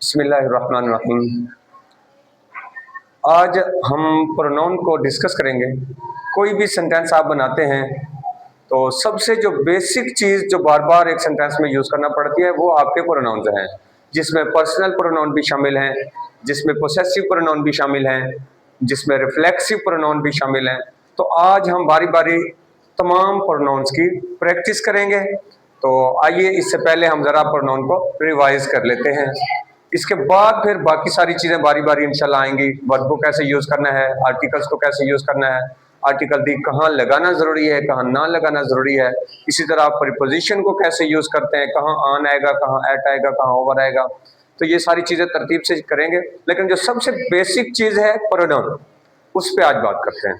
बिस्मिल्लाहिर्रहमानिर्रहीम। आज हम प्रोनाउन को डिस्कस करेंगे। कोई भी सेंटेंस आप बनाते हैं तो सबसे जो बेसिक चीज़ जो बार बार एक सेंटेंस में यूज़ करना पड़ती है वो आपके प्रोनाउंस हैं, जिसमें पर्सनल प्रोनाउन भी शामिल हैं, जिसमें पोसेसिव प्रोनाउन भी शामिल हैं, जिसमें रिफ्लेक्सिव प्रोनाउन भी शामिल हैं। तो आज हम बारी बारी तमाम प्रोनाउंस की प्रैक्टिस करेंगे। तो आइए इससे पहले हम ज़रा प्रोनाउन को रिवाइज कर लेते हैं। इसके बाद फिर बाकी सारी चीज़ें बारी बारी इंशाल्लाह आएंगी। वर्ब को कैसे यूज़ करना है, आर्टिकल्स को कैसे यूज़ करना है, आर्टिकल दी कहाँ लगाना ज़रूरी है, कहाँ ना लगाना ज़रूरी है। इसी तरह आप प्रीपोजिशन को कैसे यूज़ करते हैं, कहाँ ऑन आएगा, कहाँ एट आएगा, कहाँ ओवर आएगा। तो ये सारी चीज़ें तरतीब से करेंगे। लेकिन जो सबसे बेसिक चीज़ है प्रोनाउन, उस पर आज बात करते हैं।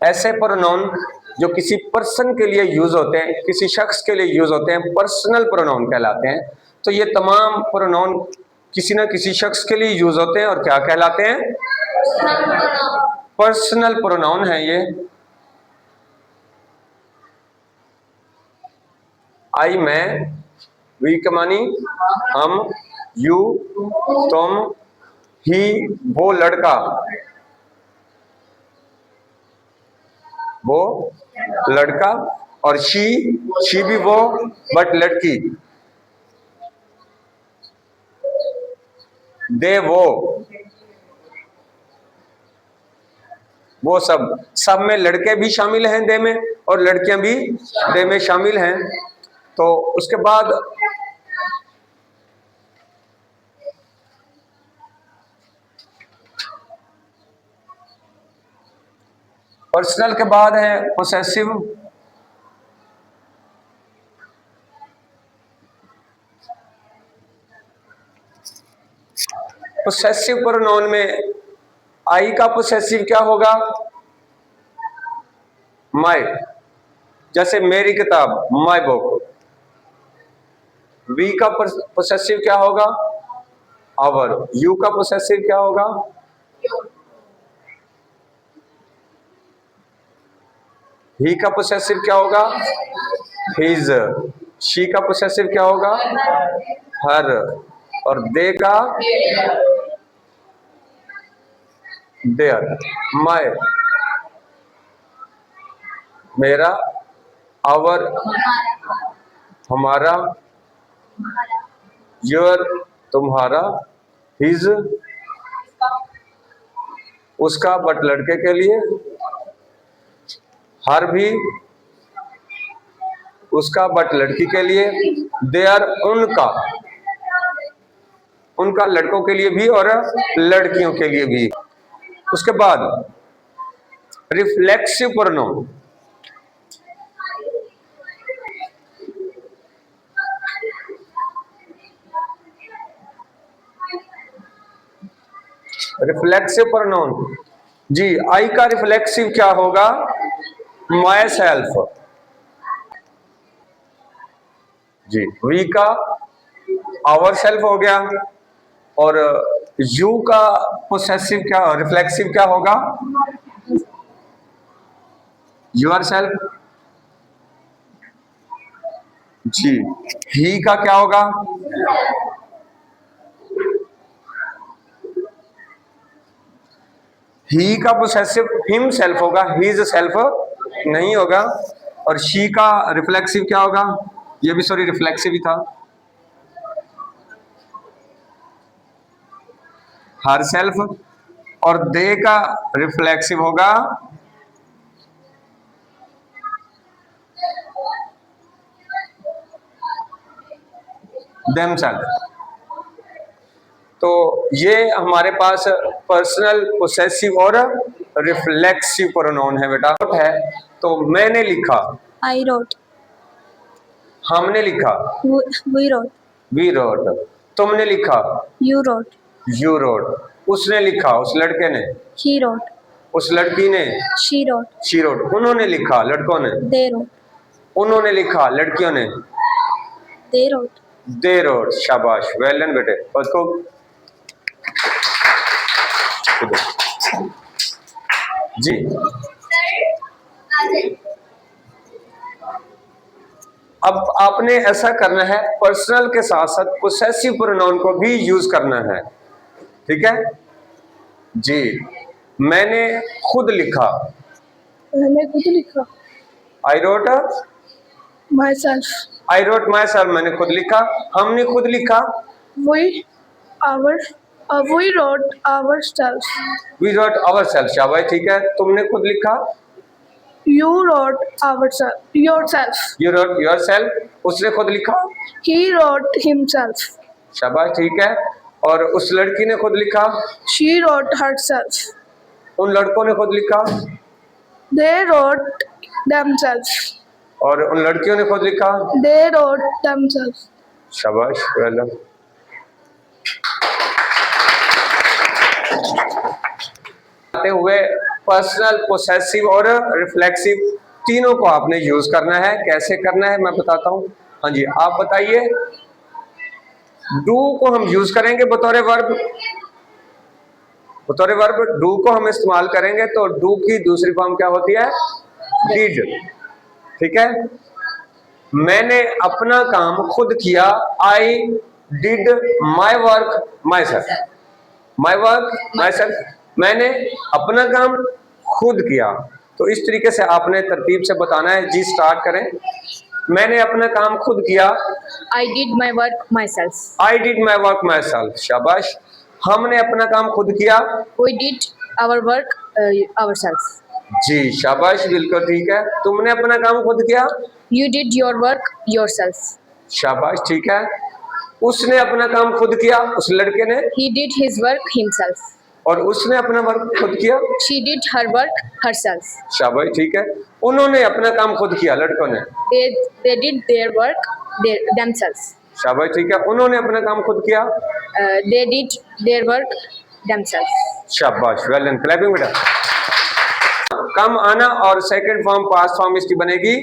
ऐसे प्रोनाउन जो किसी पर्सन के लिए यूज होते हैं, किसी शख्स के लिए यूज होते हैं, पर्सनल प्रोनाउन कहलाते हैं। तो ये तमाम प्रोनाउन किसी न किसी शख्स के लिए यूज होते हैं और क्या कहलाते हैं? पर्सनल प्रोनाउन है ये। आई मैं, वी के मानी हम, यू तुम, ही वो लड़का, वो लड़का, और शी भी वो बट लड़की, दे वो सब में लड़के भी शामिल हैं दे में, और लड़कियां भी दे में शामिल हैं। तो उसके बाद पर्सनल के बाद है पोसेसिव। पोसेसिव प्रोनाउन में आई का पोसेसिव क्या होगा? माय, जैसे मेरी किताब, माय बुक। वी का पोसेसिव क्या होगा? आवर। यू का पोसेसिव क्या होगा? ही का पोसेसिव क्या होगा? हिज। शी का पोसेसिव क्या होगा? हर। और दे का देयर। माय, मेरा, आवर हमारा, योर तुम्हारा, हिज उसका बट लड़के के लिए, हर भी उसका बट लड़की के लिए, देयर उनका लड़कों के लिए भी और लड़कियों के लिए भी। उसके बाद रिफ्लेक्सिव प्रोनाउन। रिफ्लेक्सिव प्रोनाउन जी, आई का रिफ्लेक्सिव क्या होगा? माय सेल्फ जी। वी का आवर सेल्फ हो गया, और यू का पोसेसिव क्या, रिफ्लेक्सिव क्या होगा? योर सेल्फ जी। ही का क्या होगा? ही का पोसेसिव हिम सेल्फ होगा, हिज सेल्फ नहीं होगा। और शी का रिफ्लेक्सिव क्या होगा? ये भी सॉरी रिफ्लेक्सिव ही था, हर सेल्फ। और दे का रिफ्लेक्सिव होगा देम सेल्फ। तो ये हमारे पास पर्सनल, पोसेसिव और रिफ्लेक्सिव प्रोनाउन है बेटा। है तो मैंने लिखा, I wrote, हमने लिखा, we wrote, वी रोट, तुमने लिखा, you wrote, यू रोट, उसने लिखा, उस लड़के ने, he wrote, उस लड़की ने, She wrote. शी रोट, उन्होंने लिखा, लड़कों ने, They wrote. उन्होंने लिखा, लड़कियों ने, They wrote. They wrote. शाबाश, वेल डन बेटे। उसको जी, अब आपने ऐसा करना है, पर्सनल के साथ साथ पोसेसिव प्रोनाउन को भी यूज करना है, ठीक है जी। मैंने खुद लिखा, मैंने खुद लिखा। I wrote, Myself. I wrote myself, मैंने खुद लिखा, हमने खुद लिखा, We wrote ourselves. We wrote ourself. शाबाश, ठीक है। तुमने खुद लिखा, You wrote yourself. You wrote yourself, उसने खुद लिखा, He wrote himself. शाबाश, ठीक है। और उस लड़की ने खुद लिखा, She wrote herself. उन लड़कों ने खुद लिखा, They wrote themselves. और उन लड़कियों ने खुद लिखा। They wrote themselves. शाबाश, वेल डन। आते हुए पर्सनल, पोसेसिव और रिफ्लेक्सिव तीनों को आपने यूज करना है। कैसे करना है मैं बताता हूँ। हाँ जी, आप बताइए। डू को हम यूज करेंगे बतौर वर्ब, बतौर वर्ब डू को हम इस्तेमाल करेंगे, तो डू की दूसरी फॉर्म क्या होती है? डिड, ठीक है। मैंने अपना काम खुद किया, I did my work my self, my work my self, मैंने अपना काम खुद किया। तो इस तरीके से आपने तरतीब से बताना है जी। स्टार्ट करें। मैंने अपना काम खुद किया, I did my work myself. I did my work my self. शाबाश। हमने अपना काम खुद किया, We did our work ourselves. जी शाबाश, बिल्कुल ठीक है। तुमने अपना काम खुद किया, You did your work yourself. शाबाश, ठीक है। उसने अपना काम खुद किया, उस लड़के ने, He did his work himself. और उसने अपना वर्क खुद किया, She did her work herself. शाबाश, ठीक है। उन्होंने अपना काम खुद किया, लड़कों ने, They did their work themselves. शाबाश, ठीक है। उन्होंने अपना काम खुद किया, They did their work themselves. शाबाश, वेल डन। क्लैपिंग बेटा। कम आना और सेकंड फॉर्म पास्ट फॉर्म इसकी बनेगी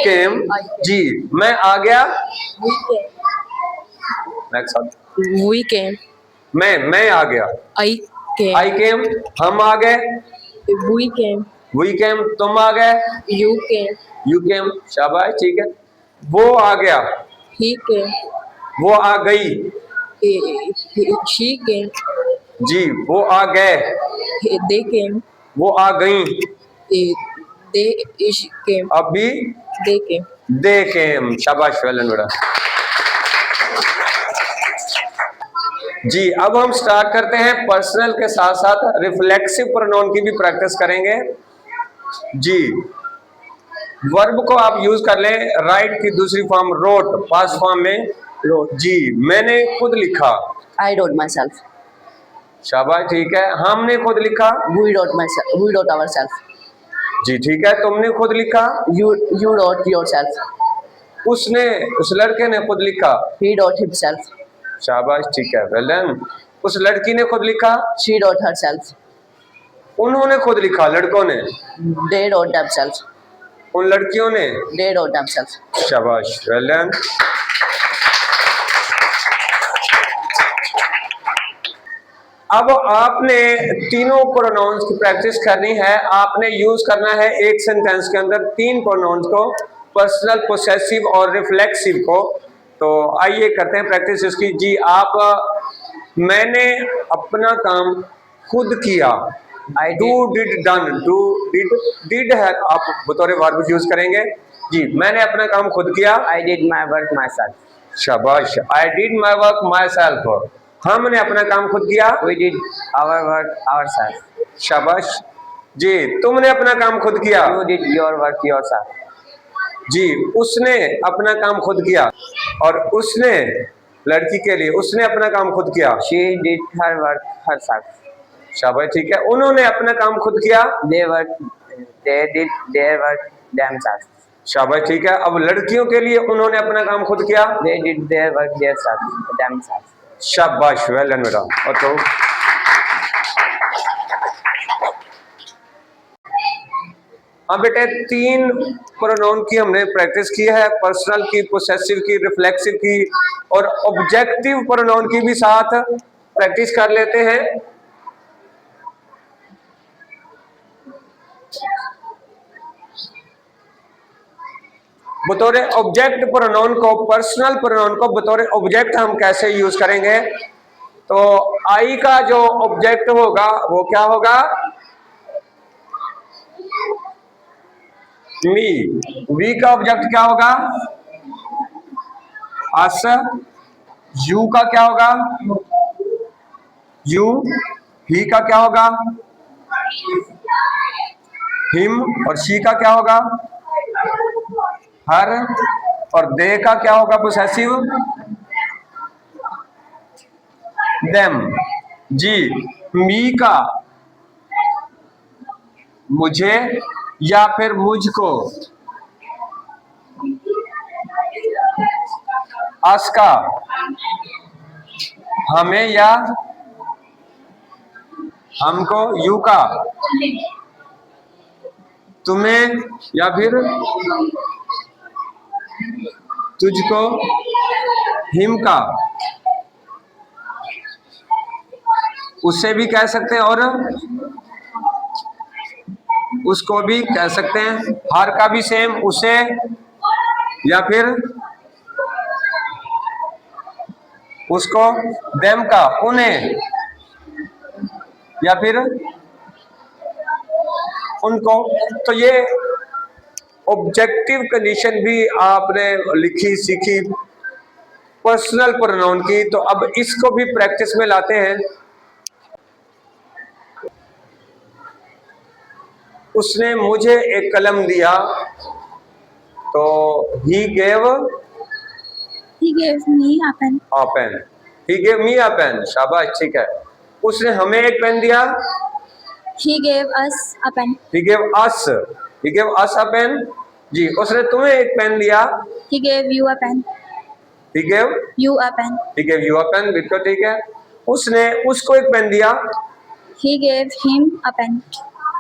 केम। जी, मैं आ गया, नेक्स्ट, We came. मैं आ गया, I came. आई केम, हम आ गए, We came. वी केम, तुम आ गए, You came. यू केम, शाबाश, ठीक है। वो आ गया, He came. वो आ गई, She came. जी वो आ गए, They came. वो आ गई, They came. अभी They came. दे केम, शाबाश, वेल डन बेटा। जी, अब हम स्टार्ट करते हैं पर्सनल के साथ साथ रिफ्लेक्सिव प्रोनाउन की भी प्रैक्टिस करेंगे। जी, वर्ब को आप यूज कर लें, राइट की दूसरी फॉर्म रोट, पास्ट फॉर्म में रोट। जी, मैंने खुद लिखा, I wrote myself. शाबाश, ठीक है। हमने खुद लिखा, We wrote myself. We wrote ourselves. जी ठीक है। तुमने खुद लिखा, You wrote yourself. उसने, उस लड़के ने खुद लिखा, He wrote himself. शाबाश, ठीक है, वेल डन। उस लड़की ने खुद लिखा, She wrote herself. उन्होंने खुद लिखा, लड़कों ने, They wrote themselves. उन लड़कियों ने, They wrote themselves. शाबाश, वेल डन। अब आपने तीनों प्रोनाउंस की प्रैक्टिस करनी है। आपने यूज करना है एक सेंटेंस के अंदर तीन प्रोनाउंस को, पर्सनल, पोसेसिव और रिफ्लेक्सिव को। तो आइए करते हैं प्रैक्टिस इसकी। जी, आप, मैंने अपना काम खुद किया, I do did done, do did, did है आप बतौर वर्ब यूज करेंगे। जी, मैंने अपना काम खुद किया, I did my work myself. शाबाश, I did my work my self, हमने अपना काम खुद किया, We did our work ourselves. शाबाश। जी, तुमने अपना काम खुद किया, You did your work yourself. जी, उसने अपना काम खुद किया, और उसने, लड़की के लिए, उसने अपना काम खुद किया, She did her work herself. शाबाश, ठीक है। उन्होंने अपना काम खुद किया, They did their work themselves. शाबाश, ठीक है। अब लड़कियों के लिए, उन्होंने अपना काम खुद किया, They did their work themselves. शाबाश, वेल डन बेटा। और तो हाँ बेटे, 3 प्रोनाउन की हमने प्रैक्टिस की है, पर्सनल की, पोसेसिव की, रिफ्लेक्सिव की और ऑब्जेक्टिव प्रोनाउन की भी साथ प्रैक्टिस कर लेते हैं। बतौर ऑब्जेक्ट प्रोनाउन को, पर्सनल प्रोनाउन को बतौर ऑब्जेक्ट हम कैसे यूज करेंगे? तो आई का जो ऑब्जेक्ट होगा वो क्या होगा? मी। वी का ऑब्जेक्ट क्या होगा? अस। यू का क्या होगा? यू। ही का क्या होगा? हिम। और शी का क्या होगा? हर। और दे का क्या होगा पोसेसिव? देम। जी। मी का मुझे या फिर मुझको, अस का हमें या हमको, यू का तुम्हें या फिर तुझको, हिम का उससे भी कह सकते हैं और उसको भी कह सकते हैं। हर का भी सेम, उसे या फिर उसको, देम का उन्हें या फिर उनको। तो ये ऑब्जेक्टिव कंडीशन भी आपने लिखी सीखी पर्सनल प्रोनाउन की। तो अब इसको भी प्रैक्टिस में लाते हैं। उसने मुझे एक कलम दिया, तो he gave me a pen. a pen. He gave me a pen. शाबाश, ठीक है। उसने हमें एक पेन दिया। He gave us a pen. He gave us a pen. जी। उसने तुम्हें एक पेन दिया। He gave you a pen. He gave You a pen. you a pen. बिल्कुल ठीक है। उसने उसको एक पेन दिया। He gave him a pen.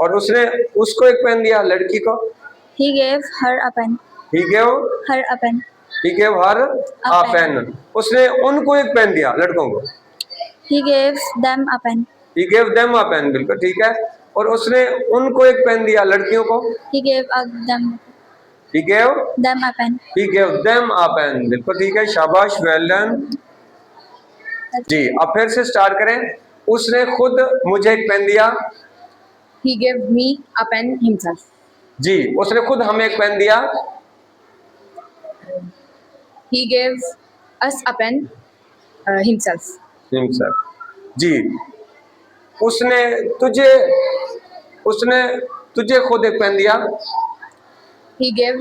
और उसने उसको एक पेन दिया, लड़की को। He gave her a pen. He gave Her a pen. her a A pen. pen. उसने उनको एक पेन दिया, लड़कों को। He gave them a pen. He gave them a pen. बिल्कुल ठीक है। और उसने उनको एक पेन दिया, लड़कियों को। He gave them He gave a pen. them a pen. बिल्कुल ठीक है, शाबाश, वेल डन। जी। अब फिर से स्टार्ट करें। उसने खुद मुझे एक पेन दिया। He gave me a pen himself. जी। उसने खुद हमें एक पेन दिया। He gave us a pen himself. जी। उसने तुझे खुद एक पेन दिया। He gave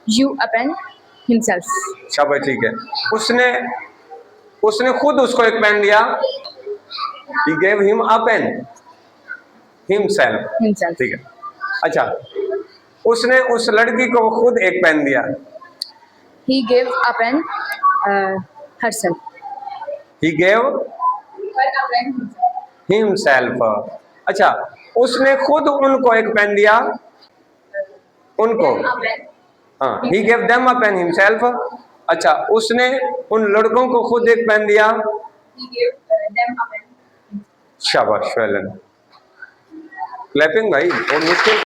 you a pen himself. शाबाश, ठीक है। उसने खुद उसको एक पेन दिया। He gave him a pen himself. ठीक है। अच्छा, उसने उस लड़की को खुद एक पेन दिया। He gave a pen herself. He gave himself. अच्छा, उसने खुद उनको एक पेन दिया। उनको, हाँ, he gave them a pen himself. अच्छा, उसने उन लड़कों को खुद एक पेन दिया। He gave them a pen. शाबाश, वेल डन। क्लैपिंग भाई, बहुत मुश्किल।